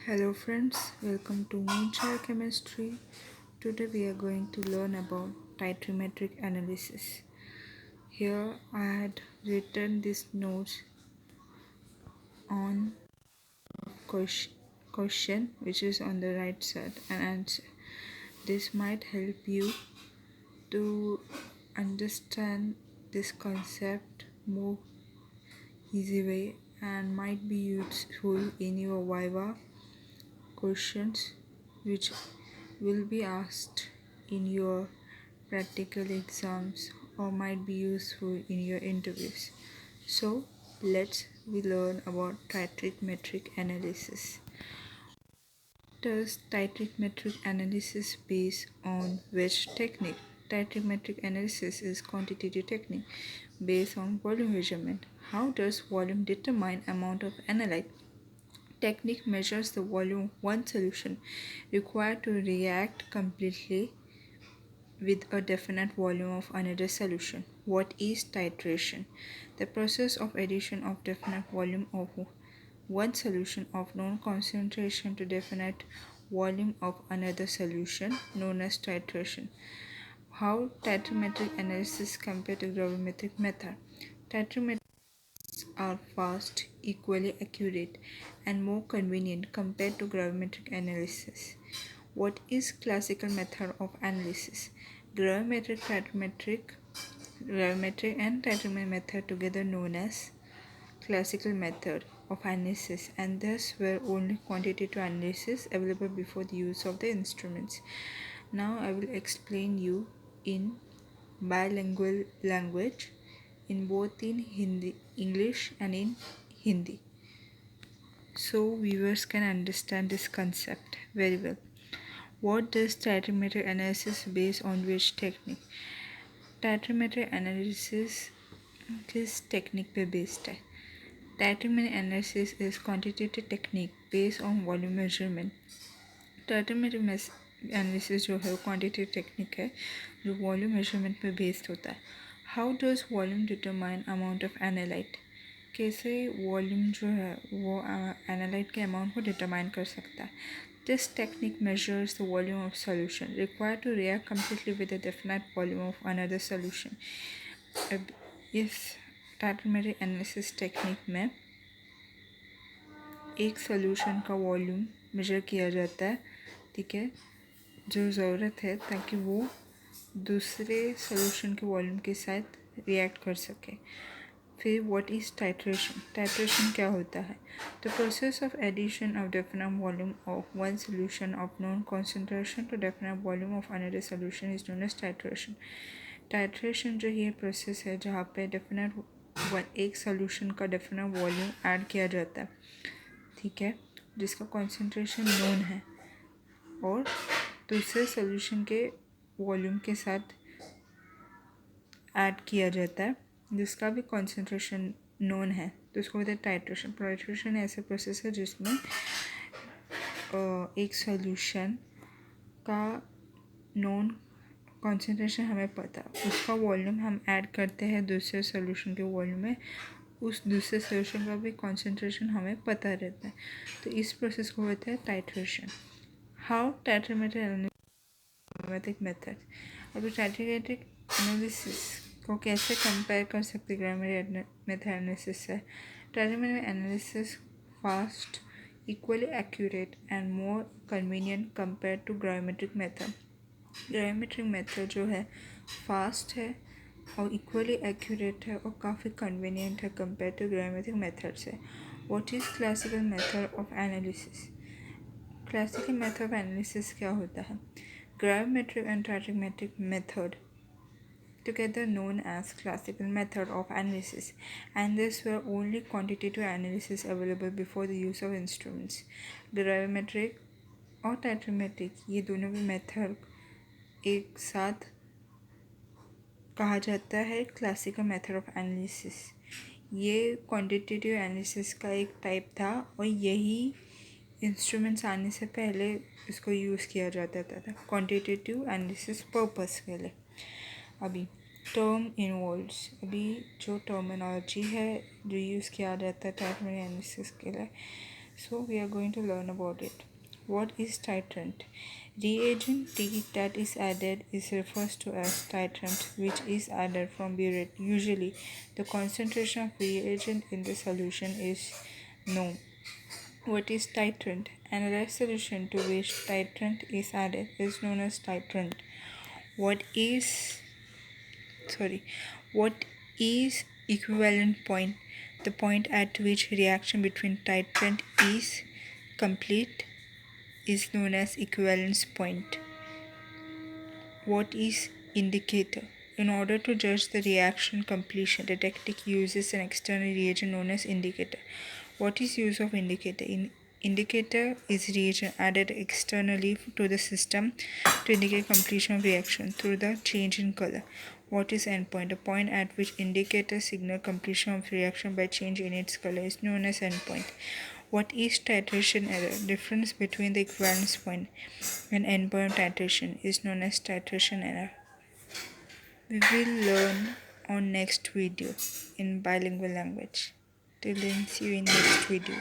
Hello friends, welcome to Untitled Chemistry. Today we are going to learn about titrimetric analysis. Here I had written these notes on question which is on the right side and answer. This might help you to understand this concept more easy way and might be useful in your viva questions which will be asked in your practical exams or might be useful in your interviews. So let's we learn about titrimetric analysis. Does titrimetric analysis based on which technique? Titrimetric analysis is quantitative technique based on volume measurement. How does volume determine amount of analyte? Technique measures the volume of one solution required to react completely with a definite volume of another solution. What is titration? The process of addition of definite volume of one solution of known concentration to definite volume of another solution known as titration. How titrimetric analysis compared to gravimetric method? Titrimetric are fast, equally accurate, and more convenient compared to gravimetric analysis. What is classical method of analysis? Gravimetric and titrimetric method together known as classical method of analysis and thus were only quantitative analysis available before the use of the instruments. Now I will explain you in bilingual language in both in English and in Hindi, so viewers can understand this concept very well. What does titrimetric analysis based on which technique? Titrimetric analysis किस technique पे based है? Titrimetric analysis is quantitative technique based on volume measurement. Titrimetric analysis जो है वो quantitative technique है जो volume measurement पे based होता है. How does volume determine amount of analyte? कैसे वॉल्यूम जो है वो एनालाइट के अमाउंट को डिटरमाइन कर सकता है. This technique measures the volume of solution required to react completely with a definite volume of another solution. अब इस टाइट्रोमेट्रिक एनालिसिस टेक्निक में एक सॉल्यूशन का वॉल्यूम मेजर किया जाता है, ठीक है, जो ज़रूरत है ताकि वो दूसरे सॉल्यूशन के वॉल्यूम के साथ रिएक्ट कर सके. फिर व्हाट इज़ टाइट्रेशन? टाइट्रेशन क्या होता है? The process of addition of definite volume of one solution of known concentration to definite volume of another solution is known as titration. Titration जो ये प्रोसेस है जहाँ पे डेफिनेट एक सोल्यूशन का डेफिनेट वॉल्यूम ऐड किया जाता है, ठीक है, जिसका कॉन्सेंट्रेशन नोन है और दूसरे सोल्यूशन के वॉल्यूम के साथ ऐड किया जाता है जिसका भी कॉन्सेंट्रेशन नोन है, तो उसको कहते हैं टाइट्रेशन. टाइट्रेशन ऐसे प्रोसेस है जिसमें एक सॉल्यूशन का नोन कॉन्सेंट्रेशन हमें पता, उसका वॉल्यूम हम ऐड करते हैं दूसरे सॉल्यूशन के वॉल्यूम में, उस दूसरे सॉल्यूशन का भी कॉन्सेंट्रेशन हमें पता रहता है, तो इस प्रोसेस को कहते हैं टाइट्रेशन. How titrimetric method? अभी टाइट्रोमेट्रिक एनालिसिस को कैसे कंपेयर कर सकते ग्राविमेट्रिक मेथड एनालिसिस से? Titrimetric analysis fast, equally accurate and more convenient compare to gravimetric method. Gravimetric method जो है फास्ट है और इक्वली एक्यूरेट है और काफ़ी कन्वीनियंट है कंपेयर टू ग्राविमेट्रिक मेथड से. What is classical method of analysis? Classical method of analysis क्या होता है? Gravimetric and titrimetric method together known as classical method of analysis, and these were only quantitative analysis available before the use of instruments. Gravimetric और titrimetric ये दोनों भी method एक साथ कहा जाता है क्लासिकल मेथड ऑफ एनालिसिस. ये क्वांटिटेटिव एनालिसिस का एक टाइप था और यही इंस्ट्रूमेंट्स आने से पहले इसको यूज़ किया जाता था क्वांटिटेटिव एनालिसिस पर्पस के लिए. अभी टर्म इन्वॉल्व्स, अभी जो टर्मिनोलॉजी है जो यूज़ किया जाता है टाइट्रोमेट्रिक एनालिसिस के लिए, So we are going to learn about it. What is titrant? Reagent T that is added is refers to as titrant, which is added from burette. Usually, the concentration of reagent in the solution is known. What is titrant? Another solution to which titrant is added is known as titrant. What is sorry what is equivalent point? The point at which reaction between titrant is complete is known as equivalence point. What is indicator? In order to judge the reaction completion, the technique uses an external reagent known as indicator. What is use of indicator? Indicator is reagent added externally to the system to indicate completion of reaction through the change in color. What is endpoint? A point at which indicator signal completion of reaction by change in its color is known as endpoint. What is titration error? Difference between the equivalence point and endpoint titration is known as titration error. We will learn on next video in bilingual language. Till then, see you in next video.